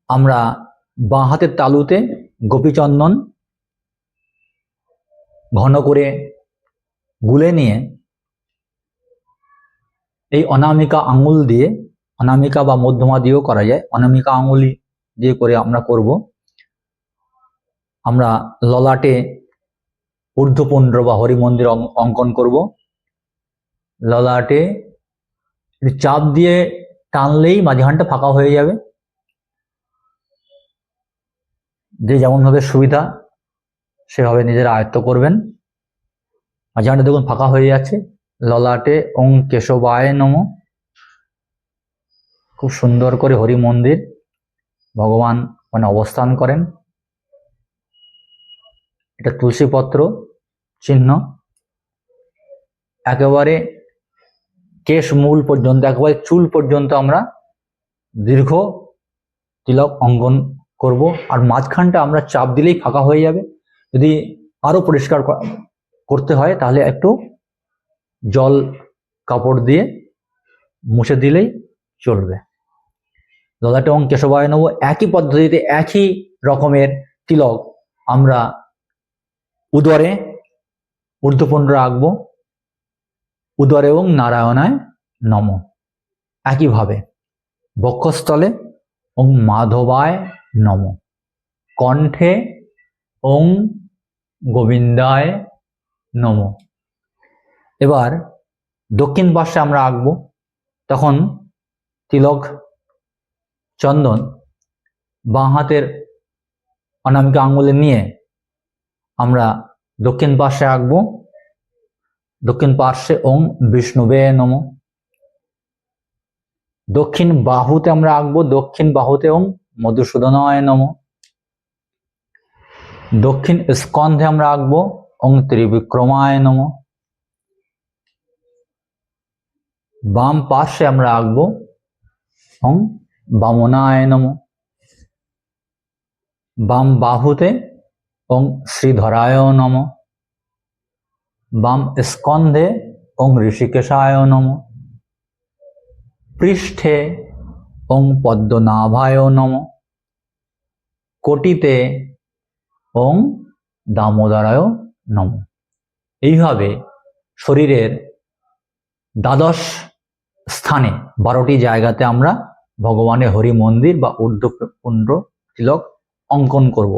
আমরা বাঁ হাতের তালুতে গোপীচন্দন ঘন করে গুলে নিয়ে এই অনামিকা আঙুল দিয়ে, অনামিকা বা মধ্যমা দিয়েও করা যায়, অনামিকা আঙুলি দিয়ে করে আমরা করব। আমরা ললাটে ঊর্ধ্বপুণ্ড বা হরিমন্দির অঙ্কন করব। ললাটে চাপ দিয়ে টানলেই মাঝখানটা ফাঁকা হয়ে যাবে। যে যেমনভাবে সুবিধা সেভাবে নিজেরা আয়ত্ত করবেন। মাঝখানটা দেখুন ফাঁকা হয়ে যাচ্ছে। ললাটে ওং কেশবায় নমঃ। খুব সুন্দর করে হরি মন্দির, ভগবান মানে অবস্থান করেন। এটা তুলসীপত্র চিহ্ন। একেবারে কেশ মূল পর্যন্ত, একেবারে চুল পর্যন্ত আমরা দীর্ঘ তিলক অঙ্কন করব। আর মাঝখানটা আমরা চাপ দিলেই ফাঁকা হয়ে যাবে। যদি আরো পরিষ্কার করতে হয় তাহলে একটু জল কাপড় দিয়ে মুছে দিলেই চলবে। ললাটে ওং কেশবায় নমঃ। একই পদ্ধতিতে একই রকমের তিলক আমরা উদরে ঊর্ধ্বপুণ্ড রাখবো। উদরে ওং নারায়ণায় নমঃ। একইভাবে বক্ষস্থলে ওং মাধবায় নমঃ। কণ্ঠে ওং গোবিন্দায় নমঃ। এবার দক্ষিণ পার্শ্বে আমরা আঁকবো। তখন তিলক চন্দন বাঁ হাতের অনামিকা আঙুলে নিয়ে আমরা দক্ষিণ পার্শ্বে আঁকবো। দক্ষিণ পার্শ্বে ওং বিষ্ণুবে নমঃ। দক্ষিণ বাহুতে আমরা আঁকবো। দক্ষিণ বাহুতে ওং মধুসূদনায় নমঃ। দক্ষিণ স্কন্ধে আমরা আঁকবো ওং ত্রিবিক্রমায় নমঃ। বাম পার্শ্বে আমরা আঁকবো ওং বামনায় নমঃ। বাম বাহুতে ওং শ্রীধরায় নমঃ। বাম স্কন্ধে ওং ঋষিকেশায় নমঃ। পৃষ্ঠে ওং পদ্মনাভায় নমঃ। কোটিতে ওং দামোদরায় নমঃ। এইভাবে শরীরের দ্বাদশ স্থানে 12টি জায়গাতে আমরা ভগবানের হরি মন্দির বা ঊর্ধ্বপুণ্ড তিলক অঙ্কন করব।